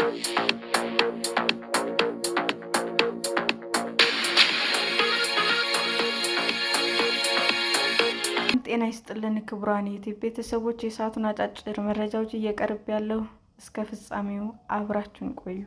ጤና ይስጥልን ክቡራን የዩቲዩብ ቤተሰቦች፣ የሰዓቱን አጫጭር መረጃዎች እየቀርብ ያለው እስከ ፍጻሜው አብራችሁን ቆዩ።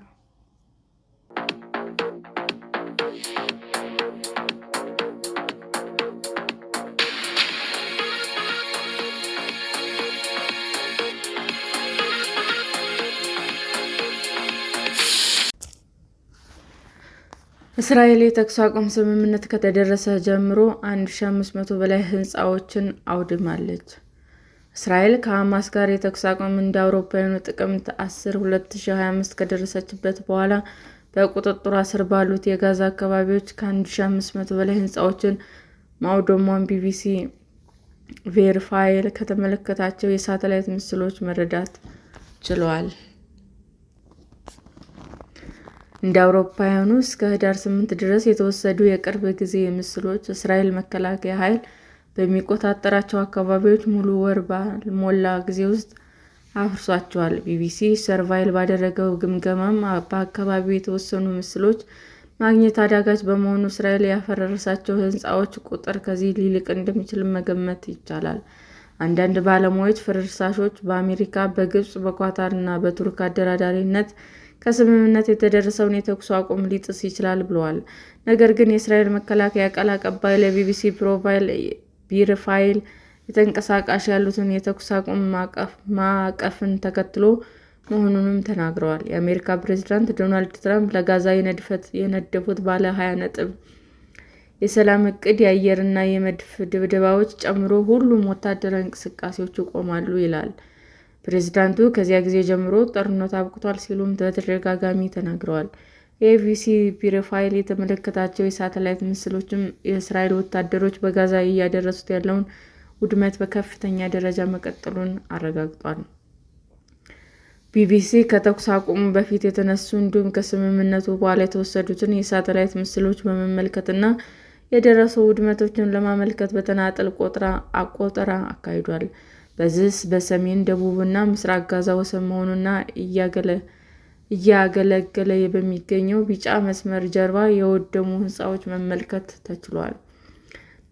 እስራኤል የተኩስ አቁም ስምምነት ከተደረሰ ጀምሮ 1500 በላይ ሕንፃዎችን አውድማለች። እስራኤል ከሐማስ ጋር የተኩስ አቁም እንደ አውሮፓውያኑ ጥቅምት 10 2025 ከደረሰችበት በኋላ በቁጥጥሯ ስር ባሉት የጋዛ አካባቢዎች ከ1500 በላይ ሕንፃዎችን ማውደሟን ቢቢሲ ቬሪፋይል ከተመለከታቸው የሳተላይት ምስሎች መረዳት ችሏል። እንደ አውሮፓውያኑ እስከ ህዳር 8 ድረስ የተወሰዱ የቅርብ ጊዜ ምስሎች እስራኤል መከላከያ ኃይል በሚቆጣጠራቸው አካባቢዎች ሙሉ ወር ባልሞላ ጊዜ ውስጥ አፍርሷቸዋል። ቢቢሲ ሰርቫይል ባደረገው ግምገማም በአካባቢው የተወሰኑ ምስሎች ማግኘት አዳጋች በመሆኑ እስራኤል ያፈረሰቻቸው ሕንፃዎች ቁጥር ከዚህ ሊልቅ እንደሚችል መገመት ይቻላል። አንዳንድ ባለሙያዎች ፍርስራሾቹ በአሜሪካ፣ በግብጽ፣ በኳታር እና በቱርክ አደራዳሪነት ከስምምነት የተደረሰውን የተኩስ አቁም ሊጥስ ይችላል ብለዋል። ነገር ግን የእስራኤል መከላከያ ቃል አቀባይ ለቢቢሲ ቬሪፋይል የተንቀሳቃሽ ያሉትን የተኩስ አቁም ማዕቀፍን ተከትሎ መሆኑንም ተናግረዋል። የአሜሪካ ፕሬዝዳንት ዶናልድ ትራምፕ ለጋዛ የነደፉት ባለ 20 ነጥብ የሰላም ዕቅድ የአየርና የመድፍ ድብደባዎች ጨምሮ ሁሉም ወታደራዊ እንቅስቃሴዎች ይቆማሉ ይላል። ፕሬዝዳንቱ ከዚያ ጊዜ ጀምሮ ጦርነቱ አብቅቷል ሲሉም በተደጋጋሚ ተናግረዋል። የቢቢሲ ቬሪፋይል የተመለከታቸው የሳተላይት ምስሎችም የእስራኤል ወታደሮች በጋዛ እያደረሱት ያለውን ውድመት በከፍተኛ ደረጃ መቀጠሉን አረጋግጧል። ቢቢሲ ከተኩስ አቁሙ በፊት የተነሱ እንዲሁም ከስምምነቱ በኋላ የተወሰዱትን የሳተላይት ምስሎች በመመልከትና የደረሱ ውድመቶችን ለማመልከት በተናጠል ቆጠራ አካሂዷል። በዚህ በሰሜን፣ ደቡብና ምስራቅ ጋዛ ወሰን መሆኑን እያገለገለ በሚገኘው ቢጫ መስመር ጀርባ የወደሙ ሕንፃዎች መመልከት ተችሏል።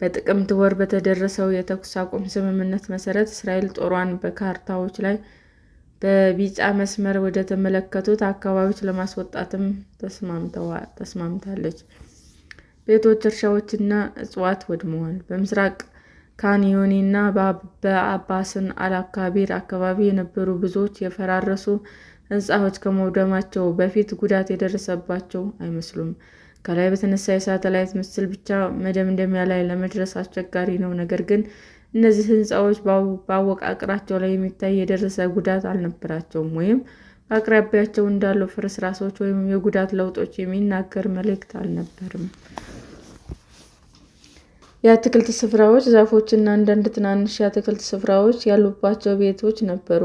በጥቅምት ወር በተደረሰው የተኩስ አቁም ስምምነት መሠረት እስራኤል ጦሯን በካርታዎች ላይ በቢጫ መስመር ወደ ተመለከቱት አካባቢዎች ለማስወጣትም ተስማምታለች። ቤቶች፣ እርሻዎችና እፅዋት ወድመዋል። በምስራቅ ካን ዩኒስና በአባስን አል-ካቢር አካባቢ የነበሩ ብዙዎች የፈራረሱ ሕንፃዎች ከመውደማቸው በፊት ጉዳት የደረሰባቸው አይመስሉም። ከላይ በተነሳ የሳተላይት ምስል ብቻ መደምደሚያ ላይ ለመድረስ አስቸጋሪ ነው። ነገር ግን እነዚህ ሕንፃዎች በአወቃቀራቸው ላይ የሚታይ የደረሰ ጉዳት አልነበራቸውም ወይም በአቅራቢያቸው እንዳሉ ፍርስራሾች ወይም የጉዳት ለውጦች የሚናገር መልእክት አልነበረም። የአትክልት ስፍራዎች፣ ዛፎች እና አንዳንድ ትናንሽ የአትክልት ስፍራዎች ያሉባቸው ቤቶች ነበሩ።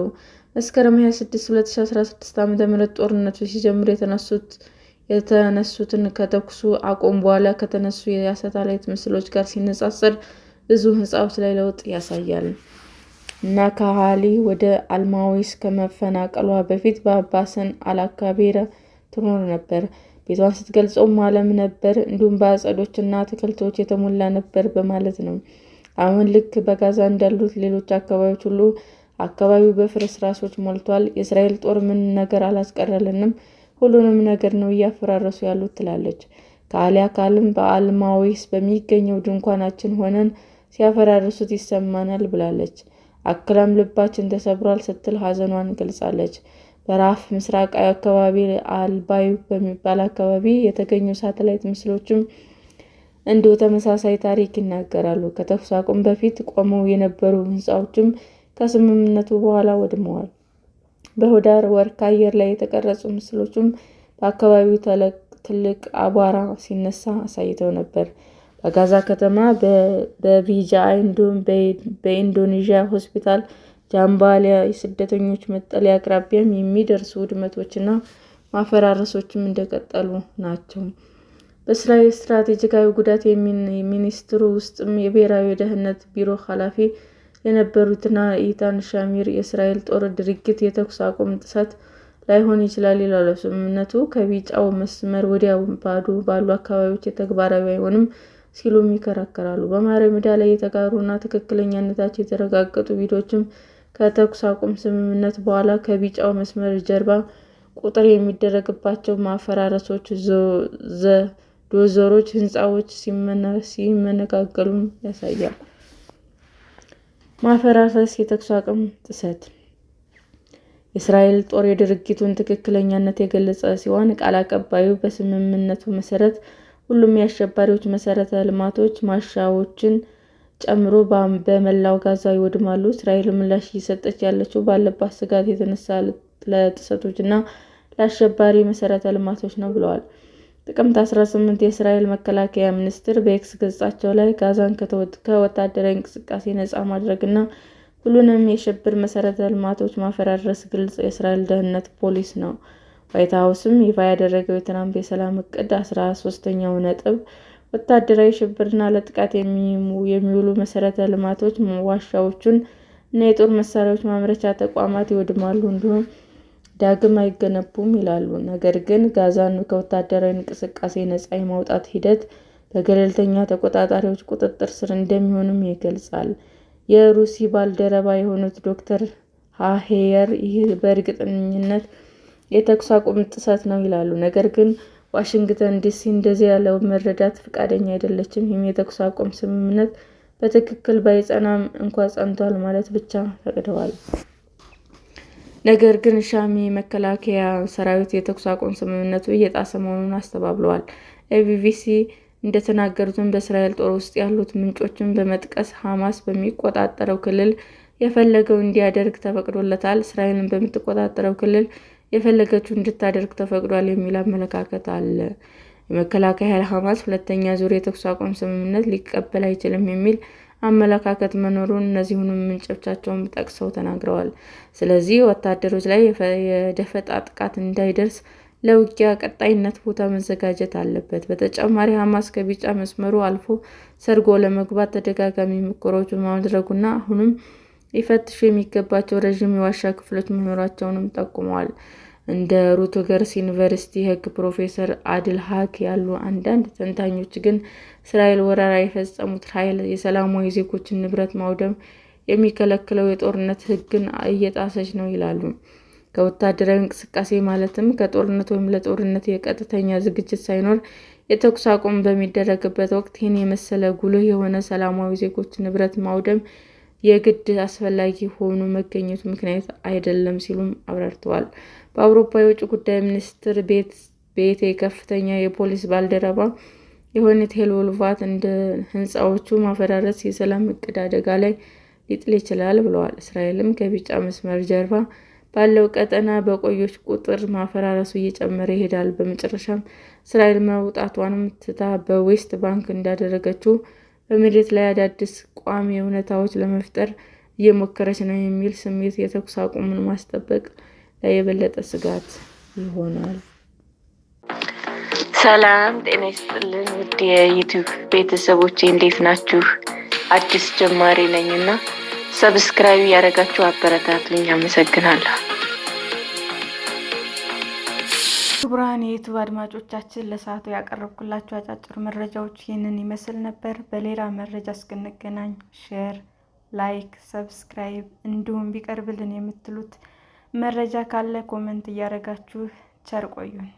መስከረም 26 2016 ዓ.ም ጦርነቱ ሲጀምር የተነሱትን ከተኩስ አቁም በኋላ ከተነሱ የሳተላይት ምስሎች ጋር ሲነጻጸር ብዙ ሕንፃዎች ላይ ለውጥ ያሳያል። ናካሃሊ ወደ አልማዊስ ከመፈናቀሏ በፊት በአባስን አል-ካቢር ትኖር ነበር። ቤቷን ስትገልጸውም ዓለም ነበር፣ እንዲሁም በአጸዶችና አትክልቶች የተሞላ ነበር በማለት ነው። አሁን ልክ በጋዛ እንዳሉት ሌሎች አካባቢዎች ሁሉ አካባቢው በፍርስራሾች ሞልቷል። የእስራኤል ጦር ምን ነገር አላስቀረልንም፣ ሁሉንም ነገር ነው እያፈራረሱ ያሉት ትላለች። ከአሊያ ካልም በአልማዊስ በሚገኘው ድንኳናችን ሆነን ሲያፈራርሱት ይሰማናል ብላለች። አክላም ልባችን ተሰብሯል ስትል ሐዘኗን ገልጻለች። በራፍ ምስራቃዊ አካባቢ አልባዩ በሚባል አካባቢ የተገኙ ሳተላይት ምስሎችም እንዲሁ ተመሳሳይ ታሪክ ይናገራሉ። ከተኩስ አቁም በፊት ቆመው የነበሩ ሕንፃዎችም ከስምምነቱ በኋላ ወድመዋል። በህዳር ወር ከአየር ላይ የተቀረጹ ምስሎችም በአካባቢው ትልቅ አቧራ ሲነሳ አሳይተው ነበር። በጋዛ ከተማ በቢጃይ እንዲሁም በኢንዶኔዥያ ሆስፒታል ጃምባሊያ የስደተኞች መጠለያ አቅራቢያም የሚደርሱ ውድመቶችና ማፈራረሶችም እንደቀጠሉ ናቸው። በእስራኤል ስትራቴጂካዊ ጉዳት ሚኒስቴር ውስጥም የብሔራዊ ደህንነት ቢሮ ኃላፊ የነበሩት ናታን ሻሚር የእስራኤል ጦር ድርጊት የተኩስ አቁም ጥሰት ላይሆን ይችላል ይላሉ። ስምምነቱ ከቢጫው መስመር ወዲያ ባሉ አካባቢዎች ተግባራዊ አይሆንም ሲሉም ይከራከራሉ። በማህበራዊ ሚዲያ ላይ የተጋሩና ትክክለኛነታቸው የተረጋገጡ ቪዲዮዎችም ከተኩስ አቁም ስምምነት በኋላ ከቢጫው መስመር ጀርባ ቁጥር የሚደረግባቸው ማፈራረሶች፣ ዶዘሮች ህንፃዎች ሲመነጋገሉም ያሳያል። ማፈራረስ የተኩስ አቁም ጥሰት የእስራኤል ጦር የድርጊቱን ትክክለኛነት የገለጸ ሲሆን ቃል አቀባዩ በስምምነቱ መሰረት ሁሉም የአሸባሪዎች መሰረተ ልማቶች ማሻዎችን ጨምሮ በመላው ጋዛ ይወድማሉ። እስራኤል ምላሽ እየሰጠች ያለችው ባለባት ስጋት የተነሳ ለጥሰቶችና ለአሸባሪ መሰረተ ልማቶች ነው ብለዋል። ጥቅምት 18 የእስራኤል መከላከያ ሚኒስቴር በኤክስ ገጻቸው ላይ ጋዛን ከወታደራዊ እንቅስቃሴ ነፃ ማድረግና ሁሉንም የሽብር መሰረተ ልማቶች ማፈራረስ ግልጽ የእስራኤል ደህንነት ፖሊሲ ነው። ዋይት ሀውስም ይፋ ያደረገው የትራምፕ የሰላም ዕቅድ 13ኛው ነጥብ ወታደራዊ ሽብርና ለጥቃት የሚውሉ መሰረተ ልማቶች፣ ዋሻዎችን እና የጦር መሳሪያዎች ማምረቻ ተቋማት ይወድማሉ እንዲሁም ዳግም አይገነቡም ይላሉ። ነገር ግን ጋዛን ከወታደራዊ እንቅስቃሴ ነፃ የማውጣት ሂደት በገለልተኛ ተቆጣጣሪዎች ቁጥጥር ስር እንደሚሆንም ይገልጻል። የሩሲ ባልደረባ የሆኑት ዶክተር ሃሄየር ይህ በእርግጠኝነት የተኩስ አቁም ጥሰት ነው ይላሉ። ነገር ግን ዋሽንግተን ዲሲ እንደዚህ ያለው መረዳት ፈቃደኛ አይደለችም። ይህም የተኩስ አቁም ስምምነት በትክክል ባይጸናም እንኳ ጸንቷል ማለት ብቻ ፈቅደዋል። ነገር ግን ሻሚ መከላከያ ሰራዊት የተኩስ አቁም ስምምነቱ እየጣሰ መሆኑን አስተባብለዋል። ለቢቢሲ እንደተናገሩትም በእስራኤል ጦር ውስጥ ያሉት ምንጮችን በመጥቀስ ሐማስ በሚቆጣጠረው ክልል የፈለገው እንዲያደርግ ተፈቅዶለታል፣ እስራኤልን በምትቆጣጠረው ክልል የፈለገችው እንድታደርግ ተፈቅዷል የሚል አመለካከት አለ። የመከላከያ ኃይል ሐማስ ሁለተኛ ዙር የተኩስ አቁም ስምምነት ሊቀበል አይችልም የሚል አመለካከት መኖሩን እነዚሁንም ምንጮቻቸውን ጠቅሰው ተናግረዋል። ስለዚህ ወታደሮች ላይ የደፈጣ ጥቃት እንዳይደርስ ለውጊያ ቀጣይነት ቦታ መዘጋጀት አለበት። በተጨማሪ ሐማስ ከቢጫ መስመሩ አልፎ ሰርጎ ለመግባት ተደጋጋሚ ሙከራዎችን ማድረጉና አሁንም ሊፈትሹ የሚገባቸው ረዥም የዋሻ ክፍሎች መኖራቸውንም ጠቁመዋል። እንደ ሩትገርስ ዩኒቨርሲቲ የሕግ ፕሮፌሰር አድል ሀክ ያሉ አንዳንድ ተንታኞች ግን እስራኤል ወረራ የፈጸሙት ኃይል የሰላማዊ ዜጎችን ንብረት ማውደም የሚከለክለው የጦርነት ሕግን እየጣሰች ነው ይላሉ። ከወታደራዊ እንቅስቃሴ ማለትም ከጦርነት ወይም ለጦርነት የቀጥተኛ ዝግጅት ሳይኖር የተኩስ አቁም በሚደረግበት ወቅት ይህን የመሰለ ጉልህ የሆነ ሰላማዊ ዜጎች ንብረት ማውደም የግድ አስፈላጊ ሆኖ መገኘቱ ምክንያት አይደለም ሲሉም አብራርተዋል። በአውሮፓ የውጭ ጉዳይ ሚኒስትር ቤት ከፍተኛ የፖሊስ ባልደረባ የሆኑት ሄልቮልቫት እንደ ህንፃዎቹ ማፈራረስ የሰላም ዕቅድ አደጋ ላይ ሊጥል ይችላል ብለዋል። እስራኤልም ከቢጫ መስመር ጀርባ ባለው ቀጠና በቆየች ቁጥር ማፈራረሱ እየጨመረ ይሄዳል። በመጨረሻም እስራኤል መውጣቷንም ትታ በዌስት ባንክ እንዳደረገችው በመሬት ላይ አዳዲስ ቋሚ እውነታዎች ለመፍጠር እየሞከረች ነው የሚል ስሜት የተኩስ አቁሙን ማስጠበቅ ላይ የበለጠ ስጋት ይሆናል። ሰላም ጤና ይስጥልን ውድ የዩቲዩብ ቤተሰቦቼ እንዴት ናችሁ? አዲስ ጀማሪ ነኝና ሰብስክራይብ ያደረጋችሁ አበረታቱኝ። አመሰግናለሁ። ክቡራን የዩቲዩብ አድማጮቻችን ለሰዓቱ ያቀረብኩላችሁ አጫጭር መረጃዎች ይህንን ይመስል ነበር። በሌላ መረጃ እስክንገናኝ ሼር፣ ላይክ፣ ሰብስክራይብ እንዲሁም ቢቀርብልን የምትሉት መረጃ ካለ ኮሜንት እያደረጋችሁ ቸር ቆዩን።